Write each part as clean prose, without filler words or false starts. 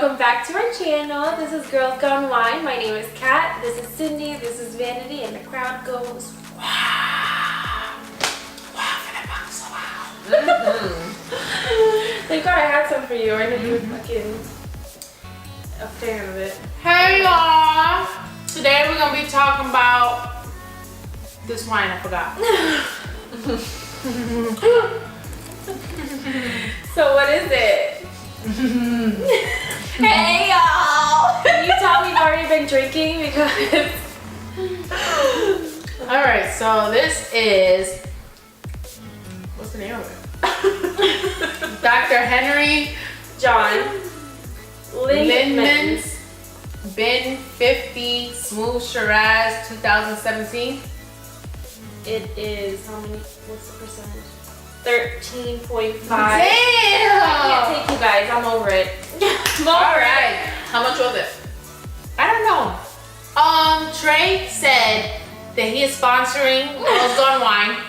welcome back to our channel. This is Girls Gone Wine. My name is Kat. This is Cindy. This is Vanity, and the crowd goes wow, wow, Thank God I had some for you. I know you were fucking a fan of it. Hey y'all! Today we're gonna be talking about this wine I forgot. So what is it? Hey y'all! Can you tell we've already been drinking because Alright, so this is, what's the name of it? Dr. Henry John Lindeman's Bin 50 Smooth Shiraz 2017. It is, how many, what's the percentage? 13.5. Damn! I can't take you guys, I'm over it. Alright, how much was it? I don't know. Trey said that he is sponsoring Girls Gone Wine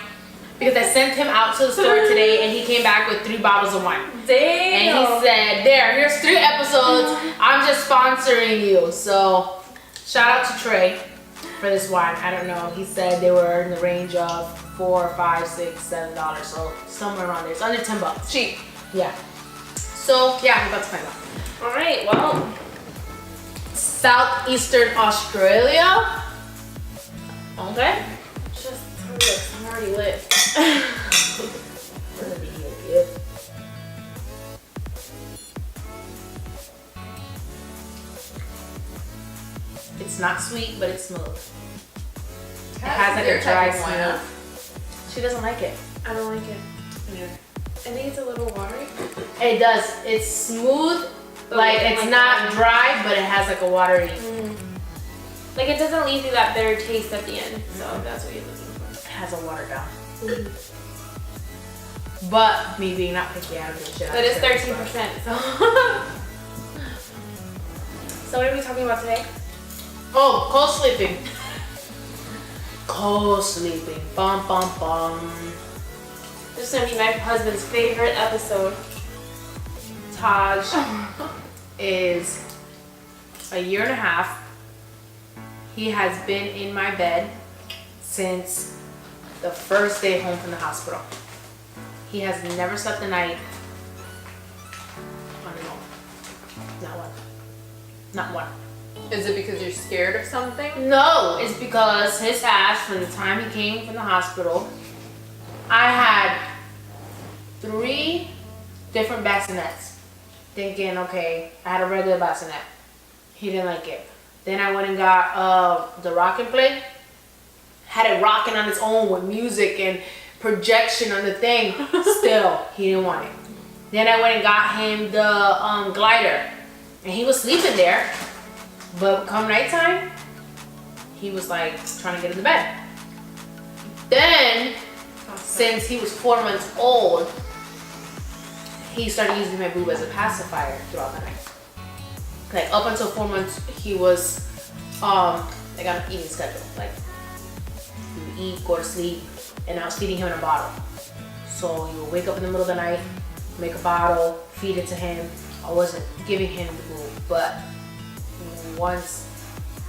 because I sent him out to the store today and he came back with 3 bottles of wine. Damn. And he said, here's 3 episodes. I'm just sponsoring you. So shout out to Trey for this wine. I don't know. He said they were in the range of $4, $5, $6, $7. So somewhere around there. It's under $10. Cheap. Yeah. So yeah, I'm about to find out. All right, well. Southeastern Australia. Okay. Just hurry up, I'm already lit. It's not sweet, but it's smooth. It has like a dry smooth. She doesn't like it. I don't like it. Yeah. I think it's a little watery. It does. It's smooth. Like it's not dry, but it has like a watery. Like it doesn't leave you that bitter taste at the end. So that's what you're looking for. It has a water down. But me being not picky, I don't give a shit. But it's 13%. So. So what are we talking about today? Oh, co-sleeping. Co-sleeping. Bum bum bum. This is gonna be my husband's favorite episode. Taj is a year and a half. He has been in my bed since the first day home from the hospital. He has never slept a night on his own. Not one. Not one. Is it because you're scared of something? No, it's because his ass, from the time he came from the hospital, I had 3 different bassinets. Thinking, okay, I had a regular bassinet. He didn't like it. Then I went and got the rock and play. Had it rocking on its own with music and projection on the thing. Still, he didn't want it. Then I went and got him the glider. And he was sleeping there. But come nighttime, he was like trying to get in the bed. Then, since he was 4 months old, he started using my boob as a pacifier throughout the night. Like up until 4 months, he was like on an eating schedule. Like he would eat, go to sleep, and I was feeding him in a bottle. So he would wake up in the middle of the night, make a bottle, feed it to him. I wasn't giving him the boob, but once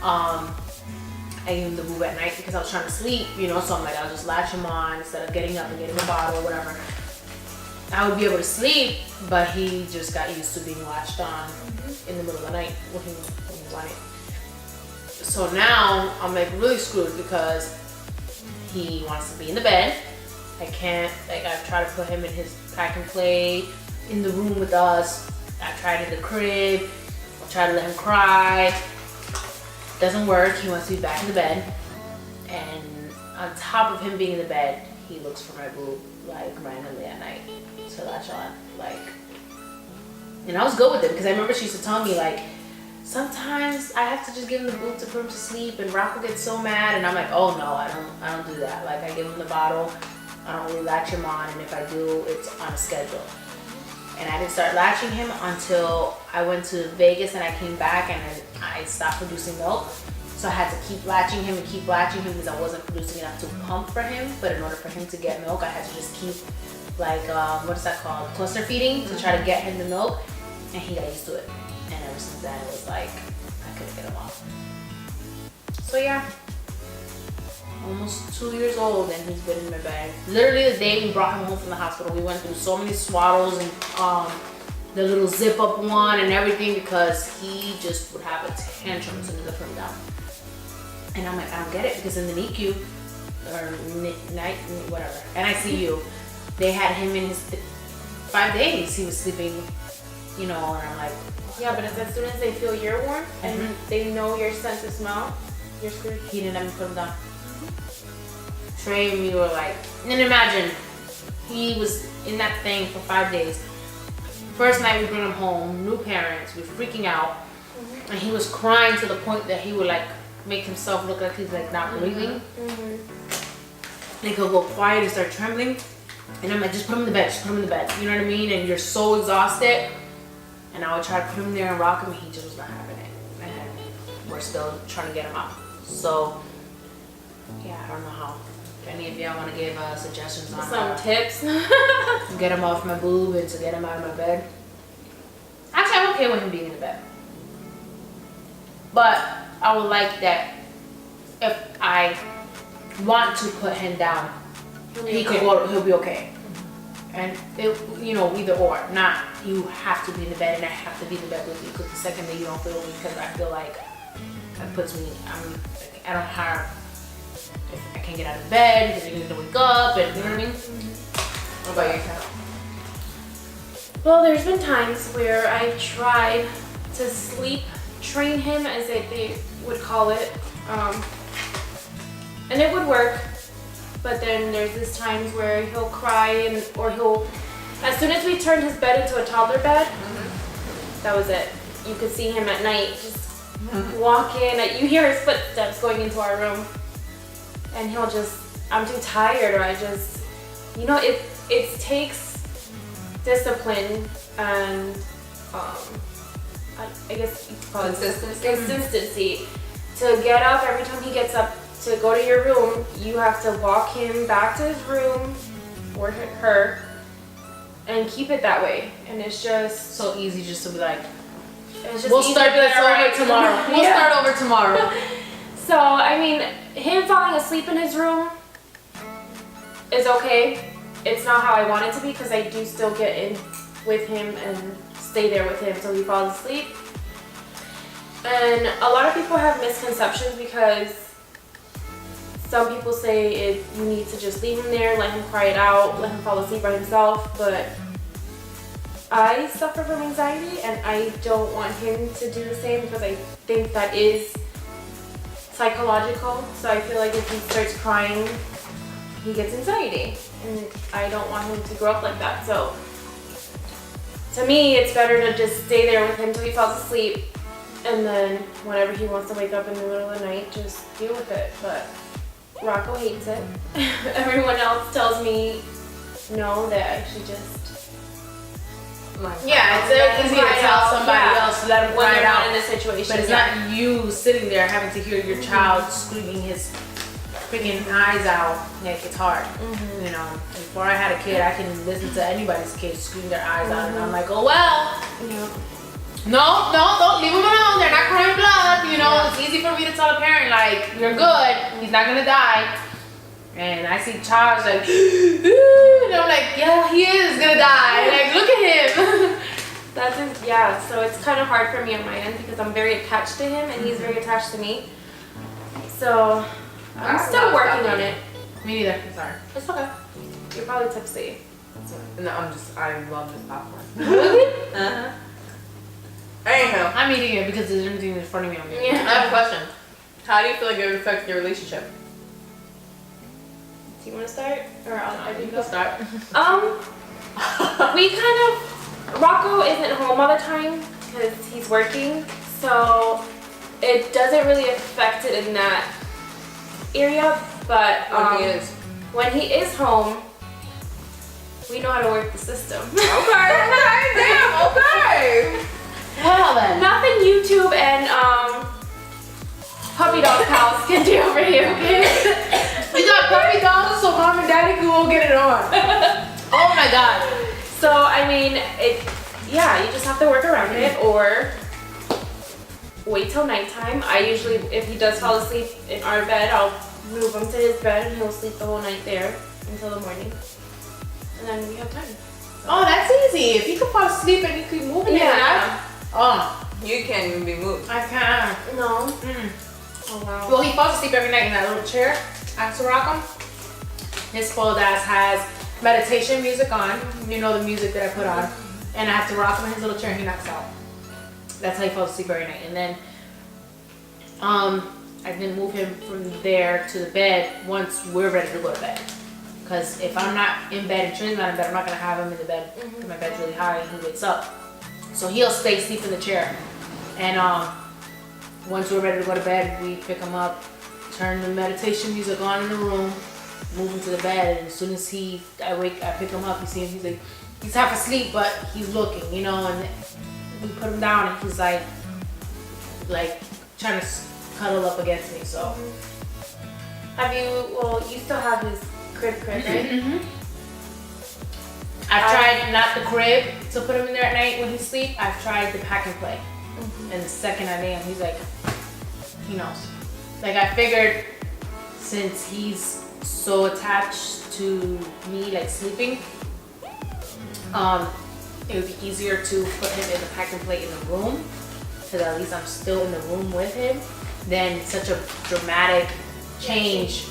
I gave him the boob at night because I was trying to sleep, you know, so I'm like, I'll just latch him on instead of getting up and getting the bottle or whatever. I would be able to sleep, but he just got used to being latched on in the middle of the night when he was on it. So now I'm like really screwed because he wants to be in the bed. I can't, like I've tried to put him in his pack and play in the room with us. I tried in the crib. I tried to let him cry. Doesn't work. He wants to be back in the bed. And on top of him being in the bed, he looks for my boob like randomly at night to latch on, like. And I was good with it because I remember she used to tell me like, sometimes I have to just give him the boob to put him to sleep, and Rock will get so mad, and I'm like, oh no, I don't do that. Like I give him the bottle, I don't really latch him on, and if I do, it's on a schedule. And I didn't start latching him until I went to Vegas and I came back and then I stopped producing milk. So I had to keep latching him and keep latching him because I wasn't producing enough to pump for him. But in order for him to get milk, I had to just keep like, what is that called? Cluster feeding to try to get him the milk. And he got used to it. And ever since then, it was like, I couldn't get him off. So yeah, almost 2 years old and he's been in my bed. Literally the day we brought him home from the hospital, we went through so many swaddles and the little zip up one and everything because he just would have a tantrum as soon as I put him down. And I'm like, I don't get it, because in the NICU, or night, whatever, NICU, they had him in his 5 days he was sleeping, you know, and I'm like, Yeah, but it's as soon as they feel your warmth and they know your sense of smell, you're screwed. he didn't let me put him down. Trey and me were like, and then imagine, he was in that thing for 5 days. First night we bring him home, new parents, we're freaking out, and he was crying to the point that he would like make himself look like he's like not breathing. And he'll go quiet and start trembling, and I'm like, just put him in the bed, just put him in the bed. You know what I mean? And you're so exhausted, and I would try to put him there and rock him, and he just was not having it. And we're still trying to get him out. So yeah, I don't know how. If any of y'all want to give suggestions on Some tips. to get him off my boob and to get him out of my bed. Actually, I'm okay with him being in the bed. But I would like that if I want to put him down, he'll be okay. And it, you know, either or, not you have to be in the bed and I have to be in the bed with you, because the second that you don't feel me, because I feel like that puts me, I don't have, if I can't get out of bed because you're gonna wake up, and you know what I mean? What about you, Kat? Well, there's been times where I tried to sleep train him, as they would call it, and it would work. But then there's these times where he'll cry, or he'll, as soon as we turned his bed into a toddler bed, that was it. You could see him at night just walk in, you hear his footsteps going into our room, and he'll just, I'm too tired, or I just, you know, it takes discipline and I guess you could call it consistency to get up every time he gets up to go to your room. You have to walk him back to his room, or her, and keep it that way. And it's just So easy just to be like, it's just we'll easy start to be this like, over "Alright." tomorrow. We'll Yeah. start over tomorrow. So, I mean, him falling asleep in his room is okay. It's not how I want it to be, because I do still get in with him and stay there with him until he falls asleep. And a lot of people have misconceptions, because some people say you need to just leave him there, let him cry it out, let him fall asleep by himself, but I suffer from anxiety and I don't want him to do the same, because I think that is psychological. So I feel like if he starts crying, he gets anxiety, and I don't want him to grow up like that. So to me, it's better to just stay there with him till he falls asleep, and then whenever he wants to wake up in the middle of the night, just deal with it. But Rocco hates it. Everyone else tells me no, that I should just Yeah, it's easy to tell somebody else to let him when cry they're it out. not in a situation. But it's not you sitting there having to hear your child screaming his freaking eyes out. Like, it's hard. You know, before I had a kid, I can listen to anybody's kid scream their eyes out, and I'm like, oh well. Yeah. No, don't leave them alone. They're not crying blood. You know, it's easy for me to tell a parent, like, you're good. He's not gonna die. And I see Charles like, and I'm like, yeah, he is gonna die. Like, look at him. Yeah, so it's kind of hard for me on my end, because I'm very attached to him and he's very attached to me. So I'm still working on it. Me neither. I'm sorry. It's okay. You're probably tipsy. No, I love this popcorn. Really? Uh-huh. Anyhow, I'm eating it because there's anything in front of me on me. I have a question. How do you feel like it would affect your relationship? Do you want to start? Or I You can can start. We kind of, Rocco isn't home all the time because he's working, so it doesn't really affect it in that area, but when he is home, we know how to work the system. Okay, damn, okay. Well then. Nothing YouTube and puppy dog pals can do over here, okay? We got puppy dogs so mom and daddy can go get it on. Oh my god. So I mean, you just have to work around it, or wait till nighttime. I usually, if he does fall asleep in our bed, I'll move him to his bed and he'll sleep the whole night there until the morning. And then we have time. Oh, that's easy. If you could fall asleep and you keep moving it. Yeah. Oh, You can't even be moved. I can't. No. Mm. Oh wow. Well, he falls asleep every night in that little chair. I have to rock him. His spoiled ass has meditation music on. You know the music that I put on. And I have to rock him in his little chair and he knocks out. That's how he falls asleep every night. And then I then move him from there to the bed once we're ready to go to bed. Because if I'm not in bed and Trina's not in bed, I'm not going to have him in the bed. My bed's really high and he wakes up. So he'll stay asleep in the chair. And once we're ready to go to bed, we pick him up, turn the meditation music on in the room, move him to the bed. And as soon as I pick him up, you see him, he's half asleep, but he's looking, you know, and we put him down and he's like trying to cuddle up against me, so. You still have his crib, right? Mm-hmm. I've tried not the crib to put him in there at night when he's asleep. I've tried the pack and play. And the second I name him, he's like, he knows. Like I figured since he's so attached to me, like sleeping, it would be easier to put him in the pack and play in the room, because at least I'm still in the room with him, than such a dramatic change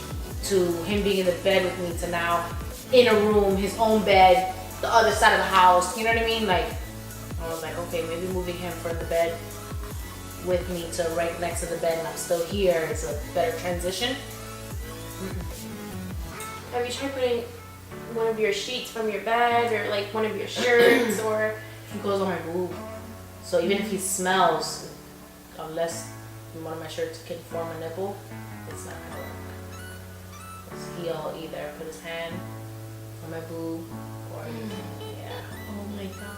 to him being in the bed with me to now in a room, his own bed, the other side of the house. You know what I mean? Like I was like, okay, maybe moving him from the bed with me to right next to the bed and I'm still here is a better transition. Have you tried putting one of your sheets from your bed or like one of your shirts or? He goes on my boob. So even if he smells, unless one of my shirts can form a nipple, it's not gonna work. 'Cause he'll either put his hand on my boob or yeah. Oh my god.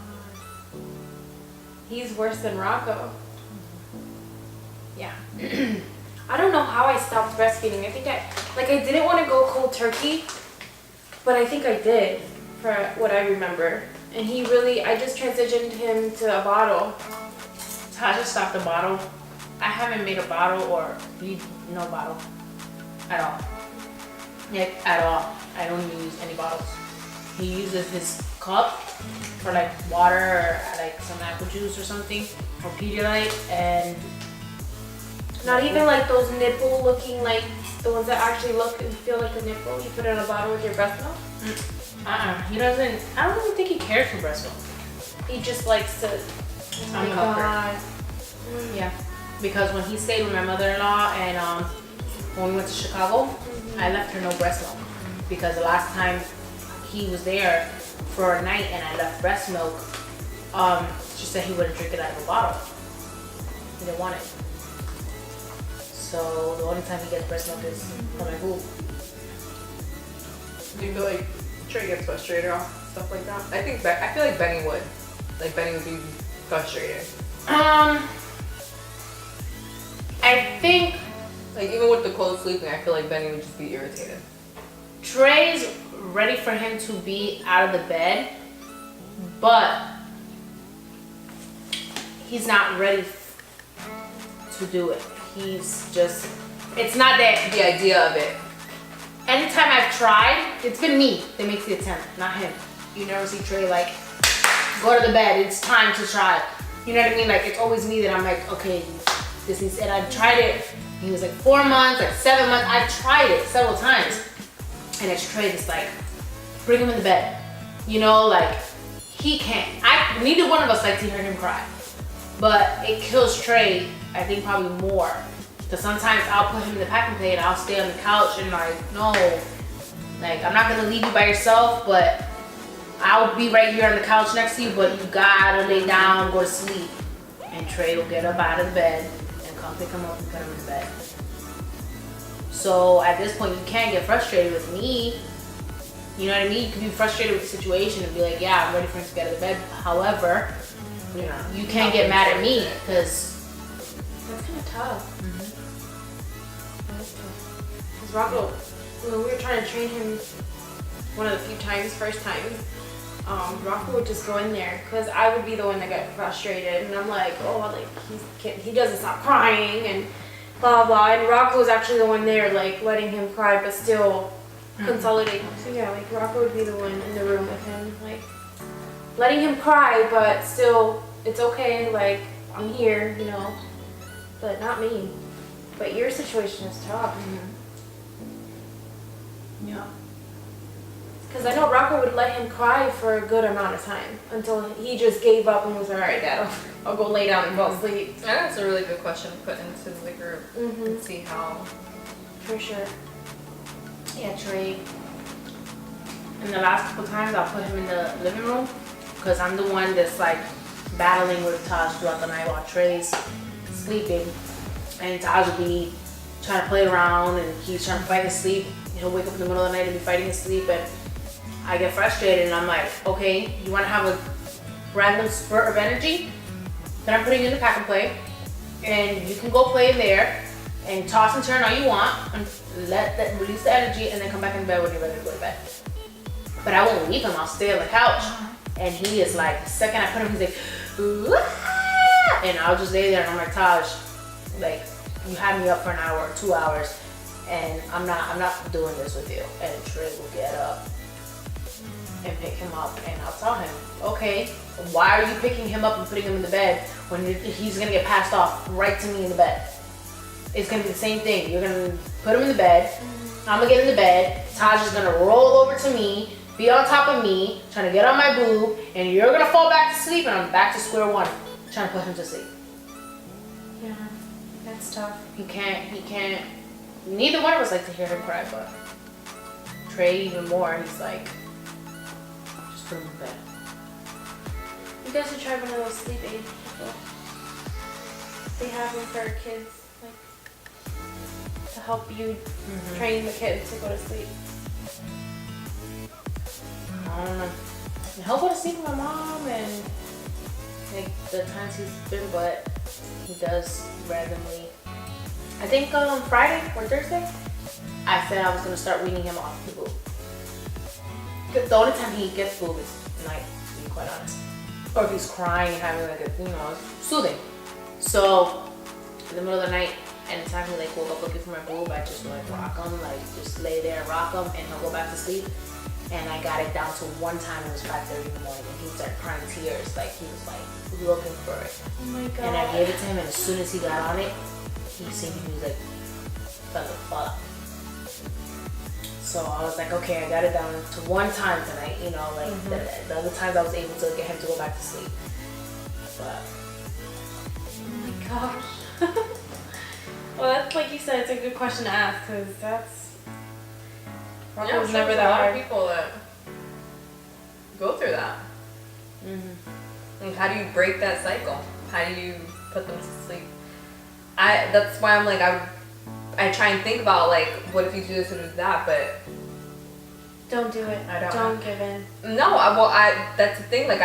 He's worse than Rocco. Yeah. I don't know how I stopped breastfeeding. I think I didn't want to go cold turkey, but I think I did for what I remember. And I just transitioned him to a bottle. Tasha stopped the bottle. I haven't made a bottle or no bottle at all. Like at all. I don't even use any bottles. He uses his cup for like water or like some apple juice or something or Pedialyte, and Not even like those nipple looking, like the ones that actually look and feel like a nipple. You put it in a bottle with your breast milk. He doesn't. I don't even think he cares for breast milk. He just likes to. Oh my god. Yeah, because when he stayed with my mother-in-law and when we went to Chicago, I left her no breast milk because the last time he was there for a night and I left breast milk, she said he wouldn't drink it out of a bottle. He didn't want it. So the only time he gets breast milk is from my boob. Do you feel like Trey gets frustrated off stuff like that? I feel like Benny would. Like Benny would be frustrated. I think Like even with the cold sleeping, I feel like Benny would just be irritated. Trey's ready for him to be out of the bed, but he's not ready to do it. He's just, it's not that. The idea of it. Anytime I've tried, it's been me that makes the attempt, not him. You never see Trey like, go to the bed, it's time to try. You know what I mean? Like, it's always me that I'm like, okay, this needs, and I've tried it. He was like 4 months, like 7 months. I've tried it several times. And it's Trey that's like, bring him in the bed. You know, like, he can't. Neither one of us like to hear him cry. But it kills Trey, I think, probably more. Because sometimes I'll put him in the pack and play and I'll stay on the couch and like, no. Like, I'm not gonna leave you by yourself, but I'll be right here on the couch next to you, but you gotta lay down, go to sleep. And Trey will get up out of the bed and come pick him up and put him in bed. So at this point, you can't get frustrated with me. You know what I mean? You can be frustrated with the situation and be like, yeah, I'm ready for him to get out of bed. However, you can't get mad at me because That's kind of tough. Because Rocco, when we were trying to train him one of the few times, first time, Rocco would just go in there because I would be the one that got frustrated, and I'm like, oh, like he doesn't stop crying and blah blah. And Rocco was actually the one there, like letting him cry, but still consolidating. So yeah, like Rocco would be the one in the room with him, like letting him cry, but still, it's okay. Like I'm here, you know, but not me. But your situation is tough. Yeah. Because I know Rocco would let him cry for a good amount of time until he just gave up and was like, all right, Dad, I'll go lay down and fall asleep. I think that's a really good question to put into the group and see how. For sure. Yeah, Trey. And the last couple times I'll put him in the living room because I'm the one that's like battling with Taj throughout the night while Trey's sleeping. And Taj will be trying to play around and he's trying to fight his sleep. He'll wake up in the middle of the night and be fighting his sleep, and I get frustrated and I'm like, okay, you want to have a random spurt of energy? Then I'm putting you in the pack and play, and you can go play in there and toss and turn all you want and let that release the energy, and then come back in bed when you're ready to go to bed. But I won't leave him. I'll stay on the couch, and he is like, the second I put him, he's like, ooh, ah, and I'll just lay there and I'm like, Taj, like you had me up for an hour or 2 hours. And I'm not doing this with you. And Trey will get up and pick him up, and I'll tell him, okay, why are you picking him up and putting him in the bed when he's gonna get passed off right to me in the bed? It's gonna be the same thing. You're gonna put him in the bed. I'm gonna get in the bed. Taj is gonna roll over to me, be on top of me, trying to get on my boob, and you're gonna fall back to sleep, and I'm back to square one, trying to put him to sleep. Yeah, that's tough. He can't. Neither one of us like to hear him cry, but Trey even more. He's like, just put him in bed. You guys should try one of those sleep aids. They have them for kids, like to help you train the kids to go to sleep. I don't know. He'll go to sleep with my mom and like the times he's been, but he does randomly. I think Friday or Thursday, I said I was gonna start weaning him off the boob. The only time he gets boob is night, to be quite honest. Or if he's crying and having like a, soothing. So in the middle of the night, anytime he like woke up looking for my boob, I just like rock him, like just lay there and rock him, and he'll go back to sleep. And I got it down to one time it was 5:30 in the morning, and he started crying tears, like he was like looking for it. Oh my god. And I gave it to him, and as soon as he got on it, he seemed he was like, what the fuck? So I was like, okay, I got it down to one time tonight, like the other times I was able to get him to go back to sleep. But oh my gosh. Well, that's like you said, it's a good question to ask, because that's There's never a that lot hard. of people that go through that. Like, how do you break that cycle? How do you put them to sleep? That's why I'm like, I try and think about like, what if you do this or do that, but Don't do it. I don't. Don't give in. no, that's the thing. Like,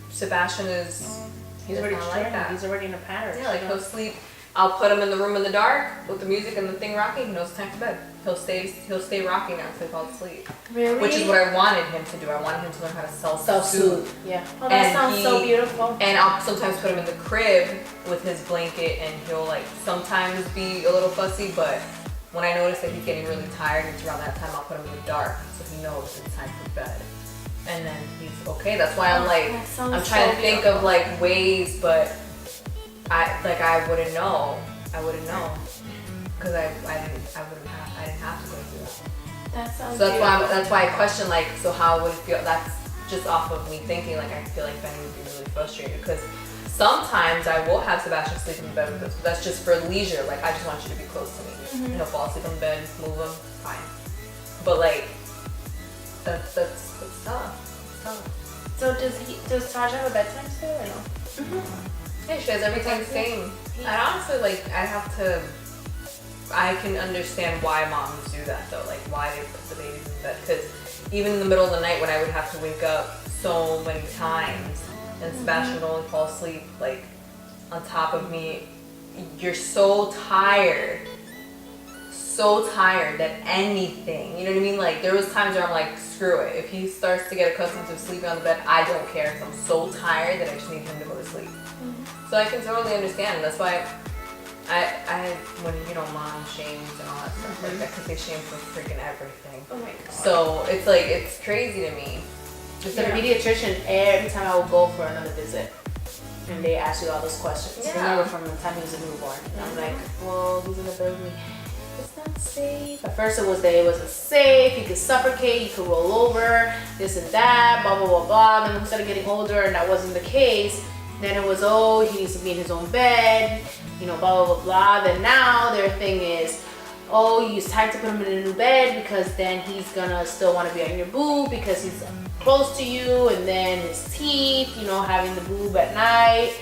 Sebastian is he's already not like like that. He's already in a pattern. Yeah, like he'll sleep. I'll put him in the room in the dark with the music and the thing rocking. He knows it's time for bed. He'll stay rocking until he falls asleep. Really? Which is what I wanted him to do. I wanted him to learn how to self-soothe. Yeah. Oh, that and sounds so beautiful. And I'll sometimes put him in the crib with his blanket, and he'll like sometimes be a little fussy, but when I notice that he's getting really tired, it's around that time I'll put him in the dark so he knows it's time for bed. And then he's okay. That's why I'm like, That sounds I'm trying so to think of like ways, but I wouldn't know. I wouldn't know because I didn't have to go through that. That sounds So beautiful. that's why I question like, so how would it feel? That's just off of me thinking like, I feel like Benny would be really frustrated because sometimes I will have Sebastian sleep in the bed with us, but that's just for leisure. Like, I just want you to be close to me. And he'll fall asleep in bed, move him, fine. But like, that's tough. It's tough. So does Taj have a bedtime still or no? Yeah, she has everything the same. And honestly, like, I can understand why moms do that though, like why they put the babies in bed. Because even in the middle of the night when I would have to wake up so many times and Sebastian would only fall asleep like on top of me, you're so tired so tired that anything, you know what I mean? Like, there was times where I'm like, screw it. If he starts to get accustomed to sleeping on the bed, I don't care because I'm so tired that I just need him to go to sleep. So I can totally understand. That's why I when, you know, mom shames and all that stuff like that, because they shame for freaking everything. Oh my god. So it's like, it's crazy to me. Just a pediatrician, every time I would go for another visit, and they ask you all those questions. Yeah. Remember from the time he was a newborn. And I'm like, well, he's in the bed with me. It's not safe. At first it was that it wasn't safe, he could suffocate, he could roll over, this and that, blah, blah, blah, blah. Then we started getting older and that wasn't the case. Then it was, oh, he needs to be in his own bed, you know, blah, blah, blah, blah. Then now their thing is, oh, it's time to put him in a new bed because then he's gonna still want to be on your boob because he's close to you, and then his teeth, you know, having the boob at night,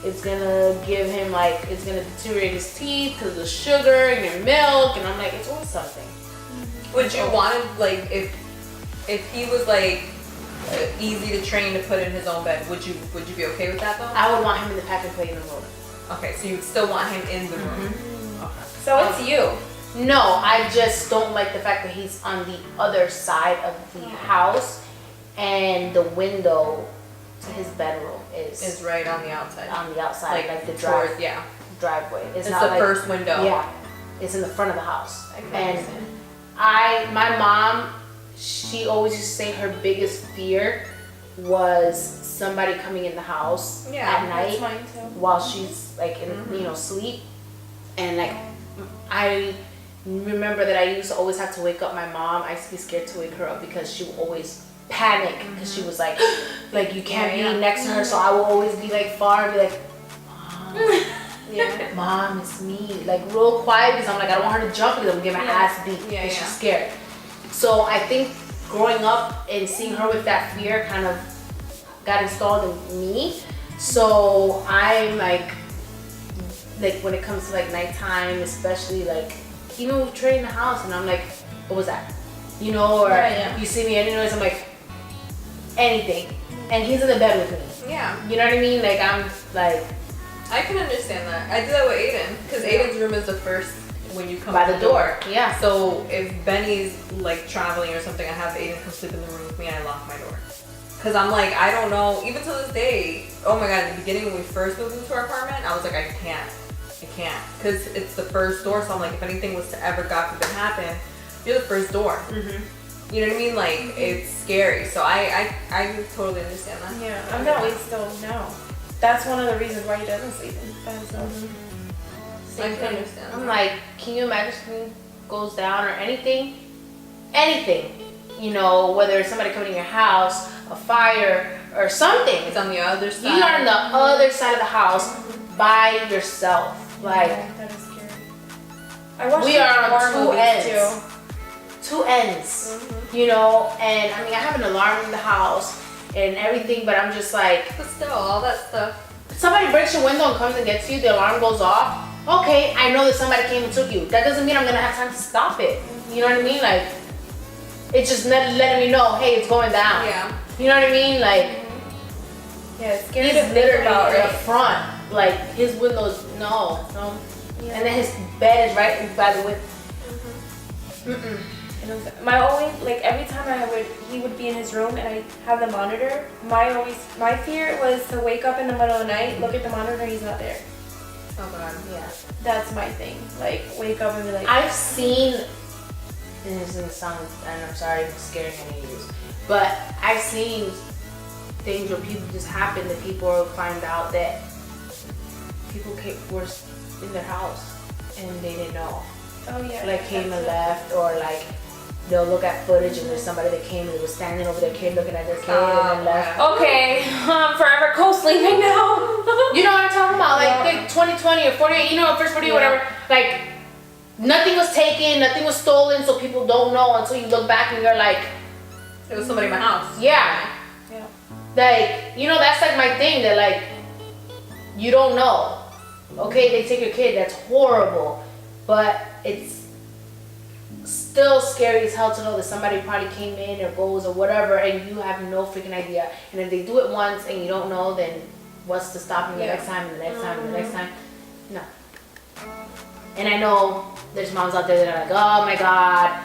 it's gonna give him like, it's gonna deteriorate his teeth because of the sugar in your milk, and I'm like, it's always something. Would you want to, like, if he was like easy to train to put in his own bed, would you be okay with that though? I would want him in the pack and play in the room. Okay, so you would still want him in the room. Okay. So it's you. No, I just don't like the fact that he's on the other side of the house, and the window to his bedroom Is right on the outside. on the outside, like the towards, yeah. driveway. It's not the like, first window. Yeah, it's in the front of the house. I can And understand. my mom, she always used to say her biggest fear was somebody coming in the house Yeah, at night That's mine too. while she's like in you know, sleep. And like, I remember that I used to always have to wake up my mom. I used to be scared to wake her up because she would always panic because she was like you can't Yeah, be next to her, so I will always be like far and be like, Mom, Yeah. Mom, it's me, like real quiet because I'm like, I don't want her to jump because I'm gonna get my ass beat because Yeah, she's yeah. scared. So I think growing up and seeing her with that fear kind of got installed in me. So I'm like when it comes to like nighttime, especially like, you know, we trade in the house and I'm like, what was that? You know, or Yeah. you see me any noise, I'm like, anything. And he's in the bed with me. Yeah. You know what I mean? Like, I'm like, I can understand that. I do that with Aiden because Aiden's room is the first when you come by to the door. Yeah. So if Benny's like traveling or something, I have Aiden come sleep in the room with me and I lock my door. Cause I'm like, I don't know, even to this day, oh my God, in the beginning when we first moved into our apartment, I was like, I can't. Cause it's the first door, so I'm like, if anything was to ever, God forbid, happen, you're the first door. Mm-hmm. You know what I mean? Like, it's scary. So I totally understand that. Yeah, I'm that way still now. That's one of the reasons why he doesn't sleep by himself. I can understand I'm that. like, can you imagine something goes down or anything? Anything. You know, whether it's somebody coming in your house, a fire, or something. It's on the other side. You are on the other side of the house by yourself. Like, Yeah, that is scary. I watched we some are on horror two movies, ends. Two ends. You know, and I mean, I have an alarm in the house and everything, but I'm just like, But still, all that stuff. somebody breaks your window and comes and gets you, the alarm goes off. Okay, I know that somebody came and took you. That doesn't mean I'm gonna have time to stop it. You know what I mean? Like, it's just letting me know, hey, it's going down. Yeah. You know what I mean? Like, Yeah, it's scary he's to think literally about, in the right? front. Like, his windows, no. Yeah. And then his bed is right by the window. And it was- my only, like every time he would be in his room and I have the monitor, my fear was to wake up in the middle of the night, look at the monitor, he's not there. Oh God. Yeah. That's my thing. Like, wake up and be like, I've seen, and this doesn't sound, and I'm sorry I'm scaring any of you, but I've seen things where people just happen that people find out that people were in their house and they didn't know. oh yeah. Like came and left, or like they'll look at footage and there's somebody that came and they was standing over their kid looking at their kid and then left. Okay, I'm forever co-sleeping now. You know what I'm talking about? Like, Yeah. like 2020 or 48, you know, first 40 Yeah. whatever. Like, nothing was taken, nothing was stolen, so people don't know until you look back and you're like, It was somebody in my house. yeah. Yeah. Like, you know, that's like my thing, that like, you don't know. Okay, they take your kid, that's horrible. But it's still scary as hell to know that somebody probably came in or goes or whatever and you have no freaking idea. And if they do it once and you don't know, then what's to stop them the Yeah. next time and the next time and the next time? No. And I know there's moms out there that are like, oh my God.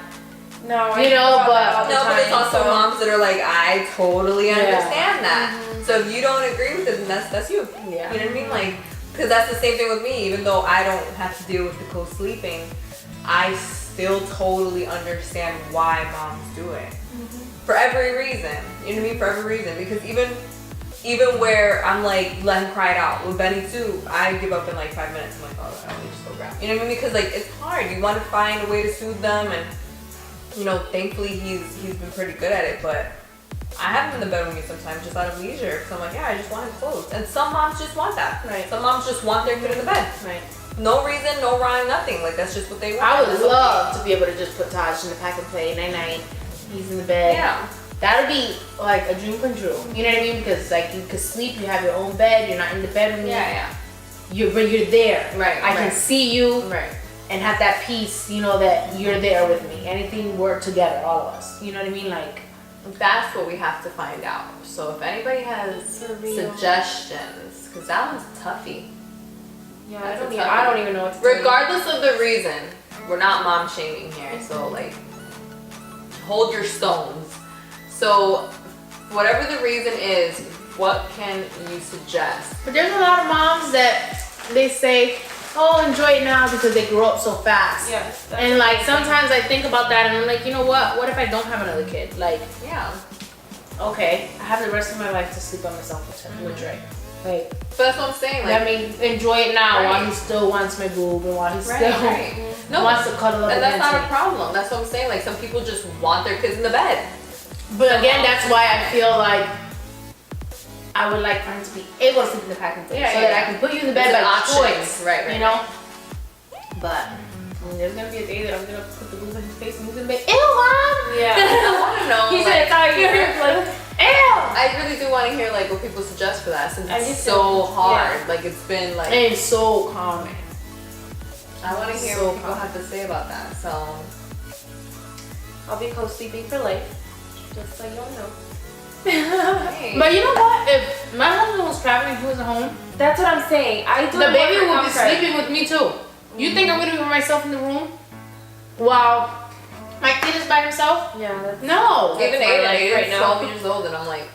No, You know, but- all the No, but it's time, also so- moms that are like, I totally Yeah. understand that. So if you don't agree with it, then that's you. Yeah. You know what I mean? Like, because that's the same thing with me. Even though I don't have to deal with the co-sleeping, I still totally understand why moms do it. For every reason. You know what I mean? For every reason. Because even where I'm like, let him cry it out. With Benny too, I give up in like 5 minutes. I'm like, oh, let me just go grab. You know what I mean? Because like, it's hard. You want to find a way to soothe them, and you know, thankfully he's been pretty good at it. But I have him in the bed with me sometimes just out of leisure. So I'm like, yeah, I just want him close. And some moms just want that. Right. Some moms just want their kid in the bed. Right. No reason, no rhyme, nothing. Like, that's just what they want. I would That's love to be able to just put Taj in the pack and play night night. He's in the bed. Yeah. That would be like a dream come true. You know what I mean? Because like you could sleep, you have your own bed, you're not in the bed with me. Yeah. You're there. Right, I can right. see you Right. and have that peace, you know, that you're there with me. Anything work together, all of us. You know what I mean? Like, That's what we have to find out. So if anybody has For real. suggestions, because that one's a toughie. Yeah, That's a I don't even know what to tell you. Regardless of the reason, we're not mom shaming here. So like, hold your stones. So whatever the reason is, what can you suggest? but there's a lot of moms that they say, oh, enjoy it now because they grew up so fast. Yes. And like sometimes I think about that and I'm like, you know what? What if I don't have another kid? Like, Yeah. okay, I have the rest of my life to sleep by myself with Dre. Like, But that's what I'm saying. Like, let me enjoy it now while Right. he still wants my boob and while he right, still right. No, wants to cuddle up and that's against not a me. problem. That's what I'm saying. Like, some people just want their kids in the bed. But again, that's why I feel like I would like for him to be able to sleep in the packing place, Yeah, so yeah, that yeah. I can put you in the bed It's an by option. choice, Right, right. You know. But I mean, there's gonna be a day that I'm gonna put the boob in his face and he's gonna be, ew, mom. Yeah. I want to know. He like, said it's all you. Like, Ew. I really do want to hear like what people suggest for that, since I do it's too. so hard. Yeah. Like, it's been like, And it's so common. I want to hear so what people common. have to say about that. So I'll be co-sleeping for life. Just so y'all know. hey. But you know what? If my husband was traveling, he was at home, That's what I'm saying. I do the baby want will be comfort. sleeping with me too. You think I'm gonna be by myself in the room while my kid is by himself? Yeah. That's, No. Even That's my life Aiden's right now. 12 years old, and I'm like,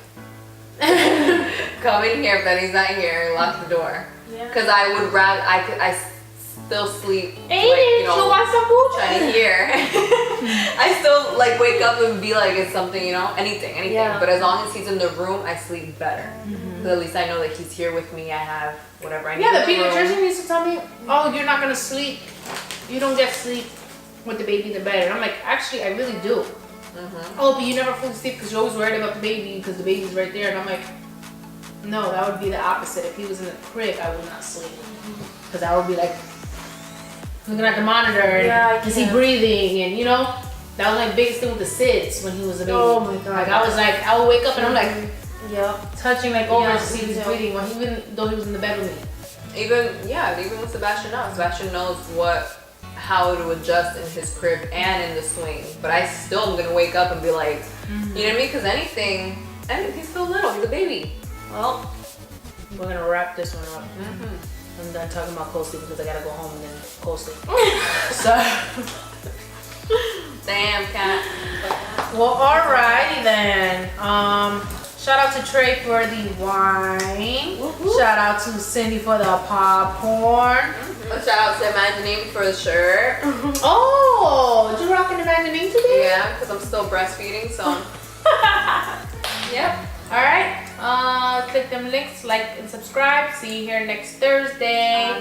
come in here, Benny's not here, lock the door. yeah. Because I would rather, I still sleep, Aiden, like, you you know, want some food? trying to hear. I still like wake up and be like, it's something, you know, anything. Yeah. But as long as he's in the room, I sleep better. So at least I know that he's here with me. I have whatever I need. Yeah, the in room. pediatrician used to tell me, oh, you're not gonna sleep. You don't get sleep with the baby in the bed. And I'm like, actually, I really do. Oh, but you never fully sleep because you're always worried about the baby because the baby's right there. And I'm like, no, that would be the opposite. If he was in the crib, I would not sleep. Because I would be like, looking at the monitor and Yeah, I is he can't. breathing? And you know, that was my biggest thing with the SIDS when he was a baby. Oh my God. Like, I was like, I would wake up and I'm like, Yep. touching like over Yeah, to see if me he's too. breathing, even though he was in the bed with me. Even with Sebastian now. Sebastian knows how to adjust in his crib and in the swing. But I still am gonna wake up and be like, you know what I mean? Because anything, he's still little. He's a baby. Well, we're gonna wrap this one up. I'm done talking about co-sleep because I gotta go home and then co-sleep. So, Damn, cat. well, alrighty then. Shout out to Trey for the wine. Shout out to Cindy for the popcorn. Shout out to ImagineInk for the shirt. Oh, did you rock an ImagineInk today? Yeah, because I'm still breastfeeding, so. Yep. Alright. Click them links, like and subscribe. See you here next Thursday.